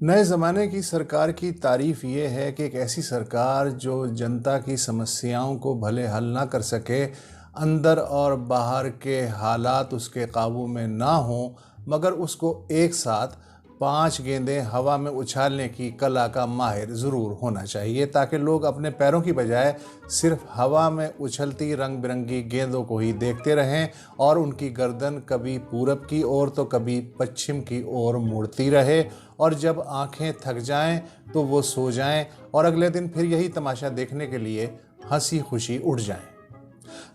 नए ज़माने की सरकार की तारीफ़ ये है कि एक ऐसी सरकार जो जनता की समस्याओं को भले हल ना कर सके, अंदर और बाहर के हालात उसके काबू में ना हों, मगर उसको एक साथ 5 गेंदें हवा में उछालने की कला का माहिर ज़रूर होना चाहिए, ताकि लोग अपने पैरों की बजाय सिर्फ हवा में उछलती रंग बिरंगी गेंदों को ही देखते रहें और उनकी गर्दन कभी पूरब की ओर तो कभी पश्चिम की ओर मुड़ती रहे, और जब आंखें थक जाएं तो वो सो जाएं और अगले दिन फिर यही तमाशा देखने के लिए हंसी खुशी उठ जाएं।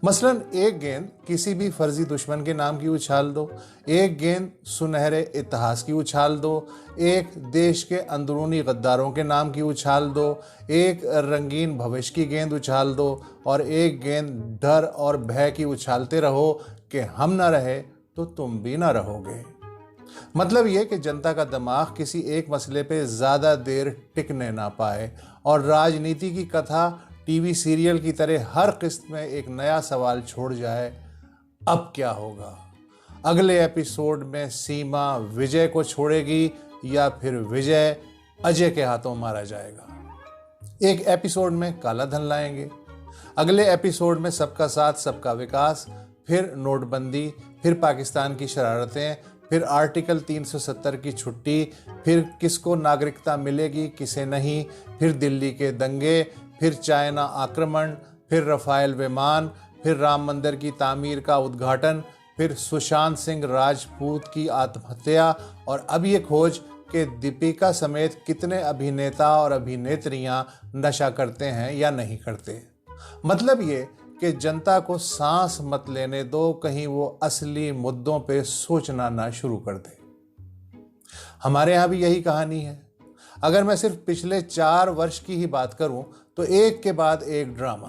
मसलन एक गेंद किसी भी फर्जी दुश्मन के नाम की उछाल दो, एक गेंद सुनहरे इतिहास की उछाल दो, एक देश के अंदरूनी गद्दारों के नाम की उछाल दो, एक रंगीन भविष्य की गेंद उछाल दो और एक गेंद डर और भय की उछालते रहो कि हम ना रहे तो तुम भी ना रहोगे। मतलब ये कि जनता का दिमाग किसी एक मसले पे ज़्यादा देर टिकने ना पाए और राजनीति की कथा टीवी सीरियल की तरह हर किस्त में एक नया सवाल छोड़ जाए, अब क्या होगा? अगले एपिसोड में सीमा विजय को छोड़ेगी या फिर विजय अजय के हाथों मारा जाएगा। एक एपिसोड में काला धन लाएंगे, अगले एपिसोड में सबका साथ सबका विकास, फिर नोटबंदी, फिर पाकिस्तान की शरारतें, फिर आर्टिकल 370 की छुट्टी, फिर किसको नागरिकता मिलेगी किसे नहीं, फिर दिल्ली के दंगे, फिर चाइना आक्रमण, फिर रफाल विमान, फिर राम मंदिर की तामीर का उद्घाटन, फिर सुशांत सिंह राजपूत की आत्महत्या और अब ये खोज कि दीपिका समेत कितने अभिनेता और अभिनेत्रियां नशा करते हैं या नहीं करते। मतलब ये कि जनता को सांस मत लेने दो, कहीं वो असली मुद्दों पे सोचना ना शुरू कर दे। हमारे यहाँ भी यही कहानी है। अगर मैं सिर्फ पिछले 4 वर्ष की ही बात करूं तो एक के बाद एक ड्रामा,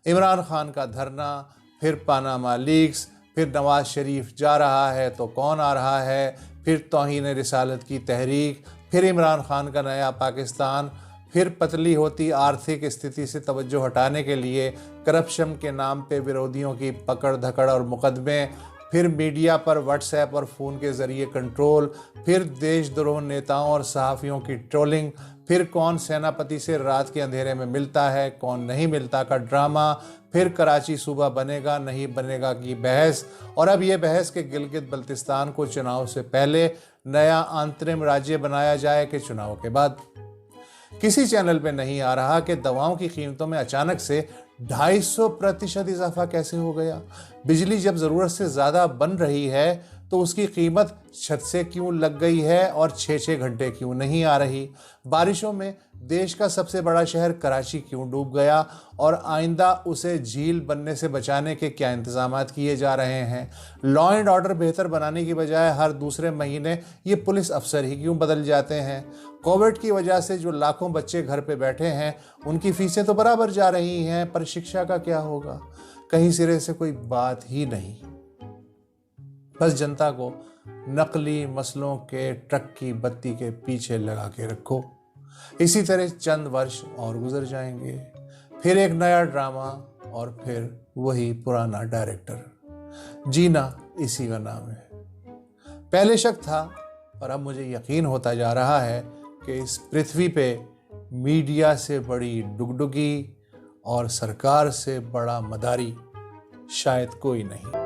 इमरान खान का धरना, फिर पानामा लीक्स, फिर नवाज शरीफ जा रहा है तो कौन आ रहा है, फिर तौहीन रिसालत की तहरीक, फिर इमरान खान का नया पाकिस्तान, फिर पतली होती आर्थिक स्थिति से तवज्जो हटाने के लिए करप्शन के नाम पे विरोधियों की पकड़ धकड़ और मुकदमे, फिर मीडिया पर व्हाट्सएप और फ़ोन के ज़रिए कंट्रोल, फिर देशद्रोह नेताओं और सहाफ़ियों की ट्रोलिंग, फिर कौन सेनापति से रात के अंधेरे में मिलता है कौन नहीं मिलता का ड्रामा, फिर कराची सूबा बनेगा नहीं बनेगा की बहस, और अब ये बहस कि गिलगित बल्तिस्तान को चुनाव से पहले नया अंतरिम राज्य बनाया जाए कि चुनाव के बाद। किसी चैनल पे नहीं आ रहा कि दवाओं की कीमतों में अचानक से 250% इजाफा कैसे हो गया। बिजली जब ज़रूरत से ज़्यादा बन रही है तो उसकी कीमत छत से क्यों लग गई है और 6-6 घंटे क्यों नहीं आ रही। बारिशों में देश का सबसे बड़ा शहर कराची क्यों डूब गया और आइंदा उसे झील बनने से बचाने के क्या इंतजाम किए जा रहे हैं। लॉ एंड ऑर्डर बेहतर बनाने की बजाय हर दूसरे महीने ये पुलिस अफसर ही क्यों बदल जाते हैं। कोविड की वजह से जो लाखों बच्चे घर पे बैठे हैं उनकी फीसें तो बराबर जा रही हैं, पर शिक्षा का क्या होगा? कहीं सिरे से कोई बात ही नहीं। बस जनता को नकली मसलों के ट्रक की बत्ती के पीछे लगा के रखो। इसी तरह चंद वर्ष और गुजर जाएंगे, फिर एक नया ड्रामा और फिर वही पुराना डायरेक्टर। जीना इसी का नाम है। पहले शक था, पर अब मुझे यकीन होता जा रहा है कि इस पृथ्वी पे मीडिया से बड़ी डुगडुगी और सरकार से बड़ा मदारी शायद कोई नहीं।